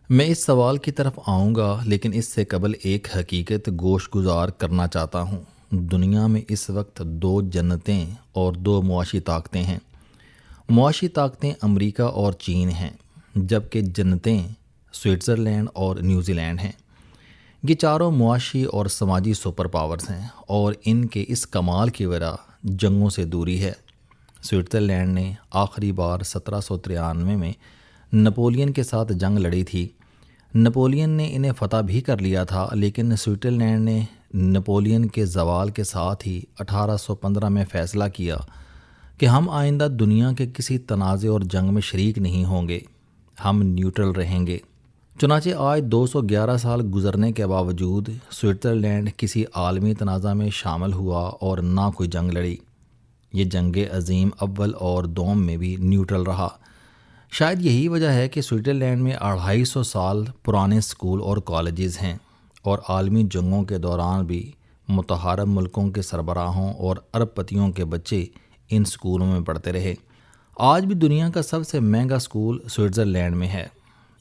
میں اس سوال کی طرف آؤں گا لیکن اس سے قبل ایک حقیقت گوش گزار کرنا چاہتا ہوں۔ دنیا میں اس وقت دو جنتیں اور دو معاشی طاقتیں ہیں۔ معاشی طاقتیں امریکہ اور چین ہیں، جبکہ جنتیں سوئٹزرلینڈ اور نیوزی لینڈ ہیں۔ یہ چاروں معاشی اور سماجی سپر پاورز ہیں اور ان کے اس کمال کی وجہ جنگوں سے دوری ہے۔ سوئٹزرلینڈ نے آخری بار 1793 میں نپولین کے ساتھ جنگ لڑی تھی۔ نپولین نے انہیں فتح بھی کر لیا تھا، لیکن سوئٹزرلینڈ نے نپولین کے زوال کے ساتھ ہی 1815 میں فیصلہ کیا کہ ہم آئندہ دنیا کے کسی تنازع اور جنگ میں شریک نہیں ہوں گے، ہم نیوٹرل رہیں گے۔ چنانچہ آج 211 سال گزرنے کے باوجود سوئٹزرلینڈ کسی عالمی تنازع میں شامل ہوا اور نہ کوئی جنگ لڑی۔ یہ جنگ عظیم اول اور دوم میں بھی نیوٹرل رہا۔ شاید یہی وجہ ہے کہ سوئٹزرلینڈ میں 250 سال پرانے اسکول اور کالجز ہیں، اور عالمی جنگوں کے دوران بھی متحارب ملکوں کے سربراہوں اور ارب پتیوں کے بچے ان اسکولوں میں پڑھتے رہے۔ آج بھی دنیا کا سب سے مہنگا اسکول سوئٹزرلینڈ میں ہے۔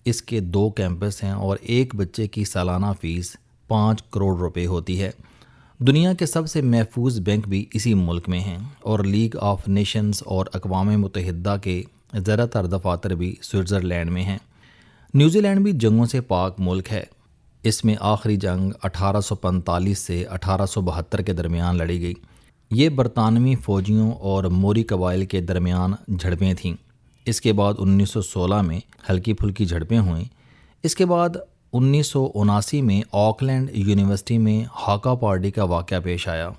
اس کے 2 کیمپس ہیں اور ایک بچے کی سالانہ فیس 5 کروڑ روپے ہوتی ہے۔ دنیا کے سب سے محفوظ بینک بھی اسی ملک میں ہیں، اور لیگ آف نیشنز اور اقوام متحدہ کے زیادہ تر دفاتر بھی سوئٹزرلینڈ میں ہیں۔ نیوزی لینڈ بھی جنگوں سے پاک ملک ہے۔ اس میں آخری جنگ 1845 سے 1872 کے درمیان لڑی گئی۔ یہ برطانوی فوجیوں اور موری قبائل کے درمیان جھڑپیں تھیں۔ اس کے بعد 1916 میں ہلکی پھلکی جھڑپیں ہوئیں۔ اس کے بعد 1979 میں آکلینڈ یونیورسٹی میں ہاکا پارٹی کا واقعہ پیش آیا۔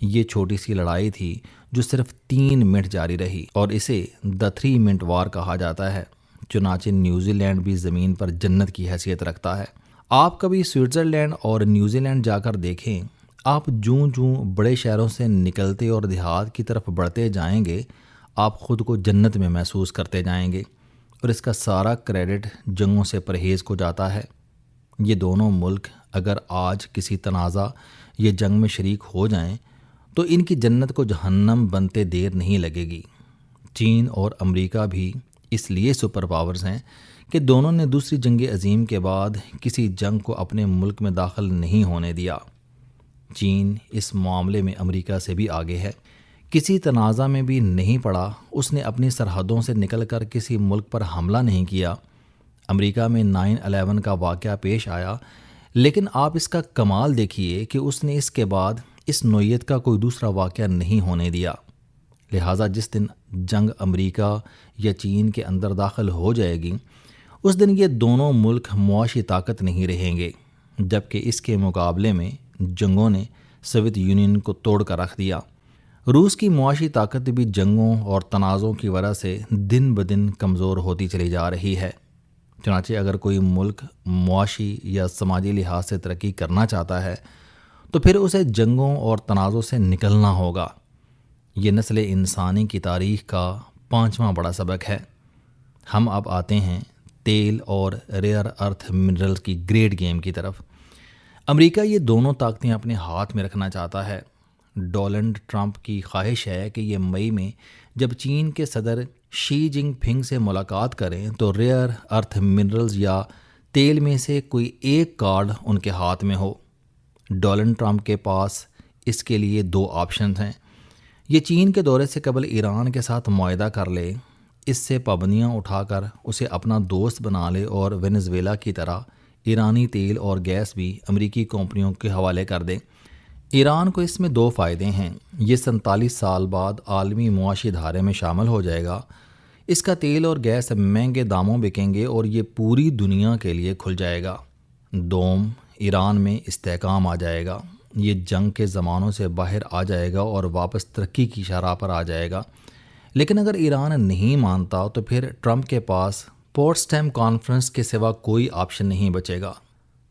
یہ چھوٹی سی لڑائی تھی جو صرف 3 منٹ جاری رہی، اور اسے دی 3 منٹ وار کہا جاتا ہے۔ چنانچہ نیوزی لینڈ بھی زمین پر جنت کی حیثیت رکھتا ہے۔ آپ کبھی سوئٹزرلینڈ اور نیوزی لینڈ جا کر دیکھیں، آپ جوں بڑے شہروں سے نکلتے اور دیہات کی طرف بڑھتے جائیں گے، آپ خود کو جنت میں محسوس کرتے جائیں گے، اور اس کا سارا کریڈٹ جنگوں سے پرہیز کو جاتا ہے۔ یہ دونوں ملک اگر آج کسی تنازع یا جنگ میں شریک ہو جائیں تو ان کی جنت کو جہنم بنتے دیر نہیں لگے گی۔ چین اور امریکہ بھی اس لیے سپر پاورز ہیں کہ دونوں نے دوسری جنگ عظیم کے بعد کسی جنگ کو اپنے ملک میں داخل نہیں ہونے دیا۔ چین اس معاملے میں امریکہ سے بھی آگے ہے، کسی تنازع میں بھی نہیں پڑا، اس نے اپنی سرحدوں سے نکل کر کسی ملک پر حملہ نہیں کیا۔ امریکہ میں 9/11 کا واقعہ پیش آیا، لیکن آپ اس کا کمال دیکھیے کہ اس نے اس کے بعد اس نوعیت کا کوئی دوسرا واقعہ نہیں ہونے دیا۔ لہٰذا جس دن جنگ امریکہ یا چین کے اندر داخل ہو جائے گی، اس دن یہ دونوں ملک معاشی طاقت نہیں رہیں گے، جبکہ اس کے مقابلے میں جنگوں نے سوویت یونین کو توڑ کر رکھ دیا۔ روس کی معاشی طاقت بھی جنگوں اور تنازعوں کی وجہ سے دن بدن کمزور ہوتی چلی جا رہی ہے۔ چنانچہ اگر کوئی ملک معاشی یا سماجی لحاظ سے ترقی کرنا چاہتا ہے تو پھر اسے جنگوں اور تنازعوں سے نکلنا ہوگا۔ یہ نسل انسانی کی تاریخ کا 5واں بڑا سبق ہے۔ ہم اب آتے ہیں تیل اور ریئر ارتھ منرل کی گریٹ گیم کی طرف۔ امریکہ یہ دونوں طاقتیں اپنے ہاتھ میں رکھنا چاہتا ہے۔ ڈونلڈ ٹرمپ کی خواہش ہے کہ یہ مئی میں جب چین کے صدر شی جنگ پھنگ سے ملاقات کریں تو ریئر ارتھ منرلز یا تیل میں سے کوئی ایک کارڈ ان کے ہاتھ میں ہو۔ ڈونلڈ ٹرمپ کے پاس اس کے لیے 2 آپشنز ہیں۔ یہ چین کے دورے سے قبل ایران کے ساتھ معاہدہ کر لے، اس سے پابندیاں اٹھا کر اسے اپنا دوست بنا لے، اور وینزویلا کی طرح ایرانی تیل اور گیس بھی امریکی کمپنیوں کے حوالے کر دے۔ ایران کو اس میں 2 فائدے ہیں۔ یہ 47 سال بعد عالمی معاشی دھارے میں شامل ہو جائے گا، اس کا تیل اور گیس مہنگے داموں بکیں گے اور یہ پوری دنیا کے لیے کھل جائے گا۔ دوم، ایران میں استحکام آ جائے گا، یہ جنگ کے زمانوں سے باہر آ جائے گا اور واپس ترقی کی شرح پر آ جائے گا۔ لیکن اگر ایران نہیں مانتا تو پھر ٹرمپ کے پاس پوٹسڈیم کانفرنس کے سوا کوئی آپشن نہیں بچے گا۔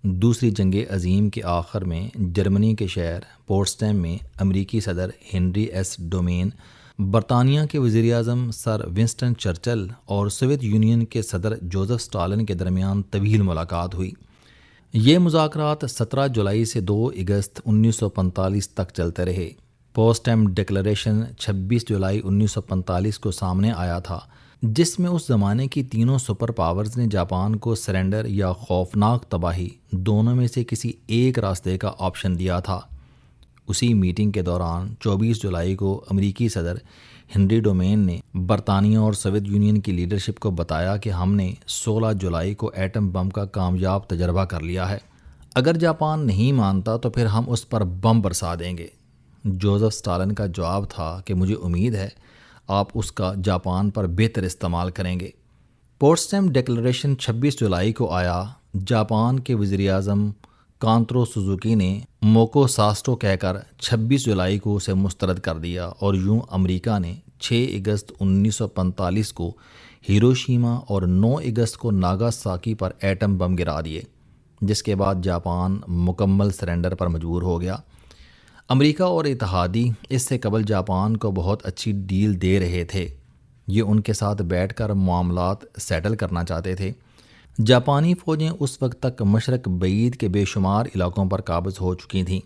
دوسری جنگ عظیم کے آخر میں جرمنی کے شہر پوٹسڈیم میں امریکی صدر ہنری ایس ڈومین، برطانیہ کے وزیر اعظم سر ونسٹن چرچل اور سوویت یونین کے صدر جوزف اسٹالن کے درمیان طویل ملاقات ہوئی۔ یہ مذاکرات 17 جولائی سے 2 اگست 1945 تک چلتے رہے۔ پوسٹم ڈکلریشن 26 جولائی 1945 کو سامنے آیا تھا، جس میں اس زمانے کی تینوں سپر پاورز نے جاپان کو سرنڈر یا خوفناک تباہی دونوں میں سے کسی ایک راستے کا آپشن دیا تھا۔ اسی میٹنگ کے دوران 24 جولائی کو امریکی صدر ہنری ڈومین نے برطانیہ اور سوویت یونین کی لیڈرشپ کو بتایا کہ ہم نے 16 جولائی کو ایٹم بم کا کامیاب تجربہ کر لیا ہے، اگر جاپان نہیں مانتا تو پھر ہم اس پر بم برسا دیں گے۔ جوزف اسٹالن کا جواب تھا کہ مجھے امید ہے آپ اس کا جاپان پر بہتر استعمال کریں گے۔ پوٹسڈیم ڈیکلریشن 26 جولائی کو آیا۔ جاپان کے وزیر اعظم کانترو سوزوکی نے موکو ساسٹو کہہ کر 26 جولائی کو اسے مسترد کر دیا، اور یوں امریکہ نے 6 اگست 1945 کو ہیروشیما اور 9 اگست کو ناگاساکی پر ایٹم بم گرا دیے، جس کے بعد جاپان مکمل سرنڈر پر مجبور ہو گیا۔ امریکہ اور اتحادی اس سے قبل جاپان کو بہت اچھی ڈیل دے رہے تھے، یہ ان کے ساتھ بیٹھ کر معاملات سیٹل کرنا چاہتے تھے۔ جاپانی فوجیں اس وقت تک مشرق بعید کے بے شمار علاقوں پر قابض ہو چکی تھیں۔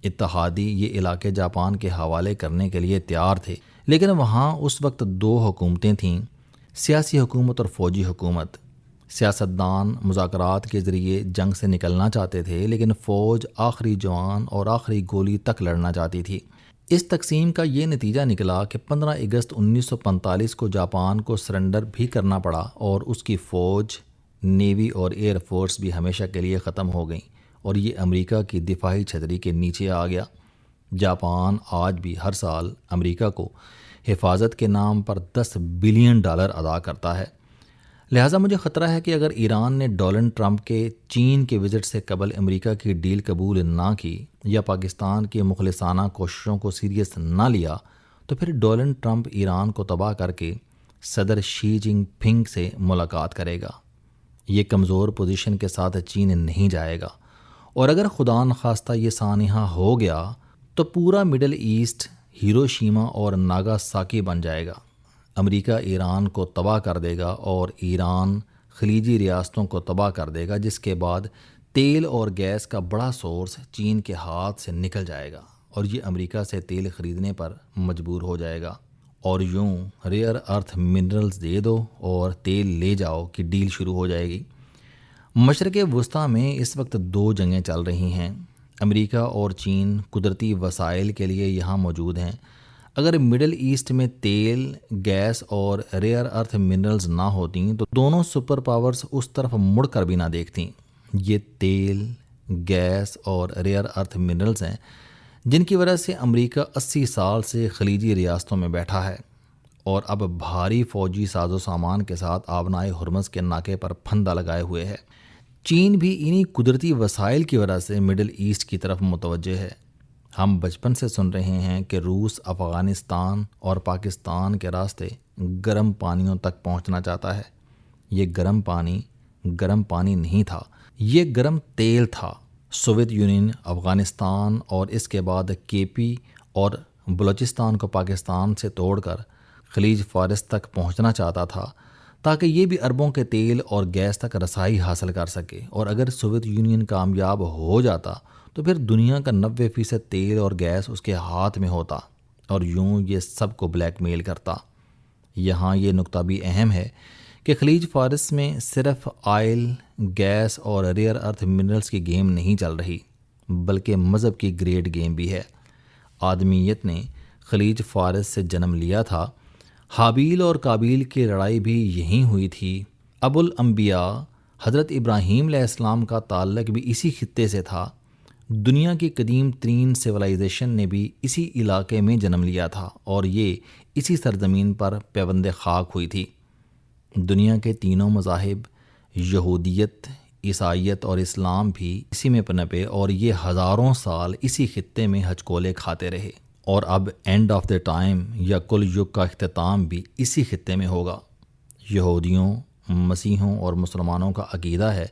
اتحادی یہ علاقے جاپان کے حوالے کرنے کے لیے تیار تھے، لیکن وہاں اس وقت 2 حکومتیں تھیں، سیاسی حکومت اور فوجی حکومت۔ سیاستدان مذاکرات کے ذریعے جنگ سے نکلنا چاہتے تھے، لیکن فوج آخری جوان اور آخری گولی تک لڑنا چاہتی تھی۔ اس تقسیم کا یہ نتیجہ نکلا کہ 15 اگست 1945 کو جاپان کو سرنڈر بھی کرنا پڑا، اور اس کی فوج، نیوی اور ایئر فورس بھی ہمیشہ کے لیے ختم ہو گئیں، اور یہ امریکہ کی دفاعی چھتری کے نیچے آ گیا۔ جاپان آج بھی ہر سال امریکہ کو حفاظت کے نام پر $10 بلین ادا کرتا ہے۔ لہٰذا مجھے خطرہ ہے کہ اگر ایران نے ڈونلڈ ٹرمپ کے چین کے وزٹ سے قبل امریکہ کی ڈیل قبول نہ کی یا پاکستان کی مخلصانہ کوششوں کو سیریس نہ لیا، تو پھر ڈونلڈ ٹرمپ ایران کو تباہ کر کے صدر شی جن پنگ سے ملاقات کرے گا۔ یہ کمزور پوزیشن کے ساتھ چین نہیں جائے گا، اور اگر خدا نخواستہ یہ سانحہ ہو گیا تو پورا مڈل ایسٹ ہیروشیما اور ناگاساکی بن جائے گا۔ امریکہ ایران کو تباہ کر دے گا اور ایران خلیجی ریاستوں کو تباہ کر دے گا، جس کے بعد تیل اور گیس کا بڑا سورس چین کے ہاتھ سے نکل جائے گا، اور یہ امریکہ سے تیل خریدنے پر مجبور ہو جائے گا، اور یوں ریئر ارتھ منرلز دے دو اور تیل لے جاؤ کی ڈیل شروع ہو جائے گی۔ مشرق وسطیٰ میں اس وقت 2 جنگیں چل رہی ہیں۔ امریکہ اور چین قدرتی وسائل کے لیے یہاں موجود ہیں۔ اگر مڈل ایسٹ میں تیل، گیس اور ریئر ارتھ منرلز نہ ہوتیں تو دونوں سپر پاورز اس طرف مڑ کر بھی نہ دیکھتیں۔ یہ تیل، گیس اور ریئر ارتھ منرلز ہیں جن کی وجہ سے امریکہ 80 سال سے خلیجی ریاستوں میں بیٹھا ہے، اور اب بھاری فوجی ساز و سامان کے ساتھ آبنائے ہرمز کے ناکے پر پھندا لگائے ہوئے ہے۔ چین بھی انہی قدرتی وسائل کی وجہ سے مڈل ایسٹ کی طرف متوجہ ہے۔ ہم بچپن سے سن رہے ہیں کہ روس افغانستان اور پاکستان کے راستے گرم پانیوں تک پہنچنا چاہتا ہے۔ یہ گرم پانی نہیں تھا، یہ گرم تیل تھا۔ سوویت یونین افغانستان اور اس کے بعد کے پی اور بلوچستان کو پاکستان سے توڑ کر خلیج فارس تک پہنچنا چاہتا تھا، تاکہ یہ بھی اربوں کے تیل اور گیس تک رسائی حاصل کر سکے، اور اگر سوویت یونین کامیاب ہو جاتا تو پھر دنیا کا 90% تیل اور گیس اس کے ہاتھ میں ہوتا، اور یوں یہ سب کو بلیک میل کرتا۔ یہاں یہ نقطہ بھی اہم ہے کہ خلیج فارس میں صرف آئل، گیس اور ریئر ارتھ منرلز کی گیم نہیں چل رہی، بلکہ مذہب کی گریٹ گیم بھی ہے۔ آدمیت نے خلیج فارس سے جنم لیا تھا۔ حابیل اور قابیل کی لڑائی بھی یہیں ہوئی تھی۔ ابو الانبیاء حضرت ابراہیم علیہ السلام کا تعلق بھی اسی خطے سے تھا۔ دنیا کی قدیم ترین سویلائزیشن نے بھی اسی علاقے میں جنم لیا تھا، اور یہ اسی سرزمین پر پیوند خاک ہوئی تھی۔ دنیا کے تینوں مذاہب، یہودیت، عیسائیت اور اسلام بھی اسی میں پنپے، اور یہ ہزاروں سال اسی خطے میں ہچکولے کھاتے رہے، اور اب اینڈ آف دا ٹائم یا کل یگ کا اختتام بھی اسی خطے میں ہوگا۔ یہودیوں، مسیحوں اور مسلمانوں کا عقیدہ ہے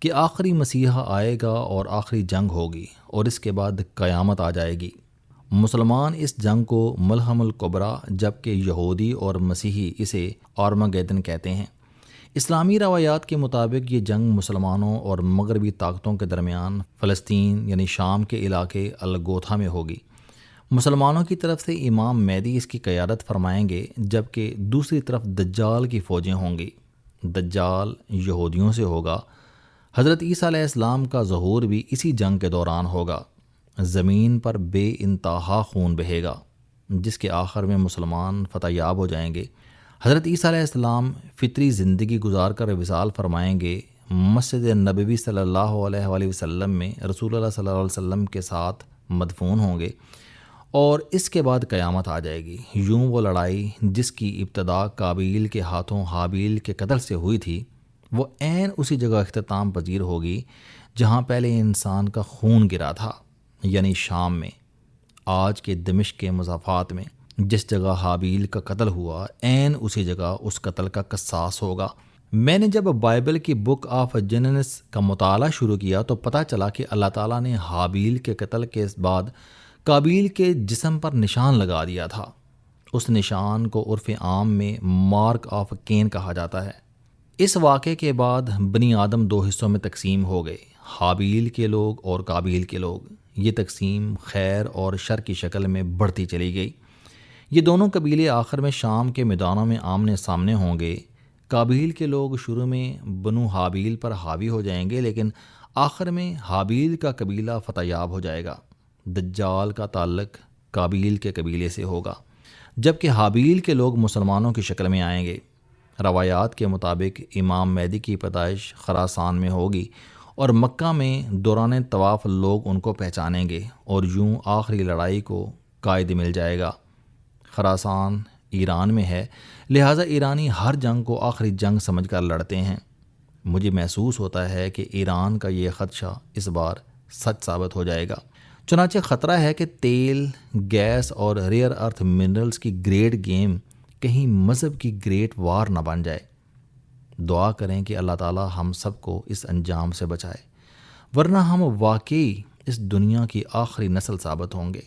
کہ آخری مسیحا آئے گا اور آخری جنگ ہوگی، اور اس کے بعد قیامت آ جائے گی۔ مسلمان اس جنگ کو ملحم الکبریٰ، جبکہ یہودی اور مسیحی اسے آرمگیدن کہتے ہیں۔ اسلامی روایات کے مطابق یہ جنگ مسلمانوں اور مغربی طاقتوں کے درمیان فلسطین یعنی شام کے علاقے الگوتھا میں ہوگی۔ مسلمانوں کی طرف سے امام مہدی اس کی قیادت فرمائیں گے، جبکہ دوسری طرف دجال کی فوجیں ہوں گی۔ دجال یہودیوں سے ہوگا۔ حضرت عیسیٰ علیہ السلام کا ظہور بھی اسی جنگ کے دوران ہوگا۔ زمین پر بے انتہا خون بہے گا، جس کے آخر میں مسلمان فتح یاب ہو جائیں گے۔ حضرت عیسیٰ علیہ السلام فطری زندگی گزار کر وصال فرمائیں گے، مسجد نبوی صلی اللہ علیہ وآلہ وسلم میں رسول اللہ صلی اللہ علیہ وسلم کے ساتھ مدفون ہوں گے، اور اس کے بعد قیامت آ جائے گی۔ یوں وہ لڑائی جس کی ابتدا قابیل کے ہاتھوں حابیل کے قتل سے ہوئی تھی، وہ عین اسی جگہ اختتام پذیر ہوگی جہاں پہلے انسان کا خون گرا تھا، یعنی شام میں۔ آج کے دمشق کے مضافات میں جس جگہ حابیل کا قتل ہوا، عین اسی جگہ اس قتل کا قصاص ہوگا۔ میں نے جب بائبل کی بک آف جینیسس کا مطالعہ شروع کیا تو پتہ چلا کہ اللہ تعالیٰ نے حابیل کے قتل کے بعد قابیل کے جسم پر نشان لگا دیا تھا۔ اس نشان کو عرف عام میں مارک آف کین کہا جاتا ہے۔ اس واقعے کے بعد بنی آدم دو حصوں میں تقسیم ہو گئے، حابیل کے لوگ اور قابیل کے لوگ۔ یہ تقسیم خیر اور شر کی شکل میں بڑھتی چلی گئی۔ یہ دونوں قبیلے آخر میں شام کے میدانوں میں آمنے سامنے ہوں گے۔ قابیل کے لوگ شروع میں بنو حابیل پر حاوی ہو جائیں گے، لیکن آخر میں حابیل کا قبیلہ فتح یاب ہو جائے گا۔ دجال کا تعلق قابیل کے قبیلے سے ہوگا، جبکہ حابیل کے لوگ مسلمانوں کی شکل میں آئیں گے۔ روایات کے مطابق امام مہدی کی پیدائش خراسان میں ہوگی، اور مکہ میں دوران طواف لوگ ان کو پہچانیں گے، اور یوں آخری لڑائی کو قائد مل جائے گا۔ خراسان ایران میں ہے، لہٰذا ایرانی ہر جنگ کو آخری جنگ سمجھ کر لڑتے ہیں۔ مجھے محسوس ہوتا ہے کہ ایران کا یہ خدشہ اس بار سچ ثابت ہو جائے گا۔ چنانچہ خطرہ ہے کہ تیل، گیس اور ریئر ارتھ منرلز کی گریٹ گیم کہیں مذہب کی گریٹ وار نہ بن جائے۔ دعا کریں کہ اللہ تعالی ہم سب کو اس انجام سے بچائے، ورنہ ہم واقعی اس دنیا کی آخری نسل ثابت ہوں گے۔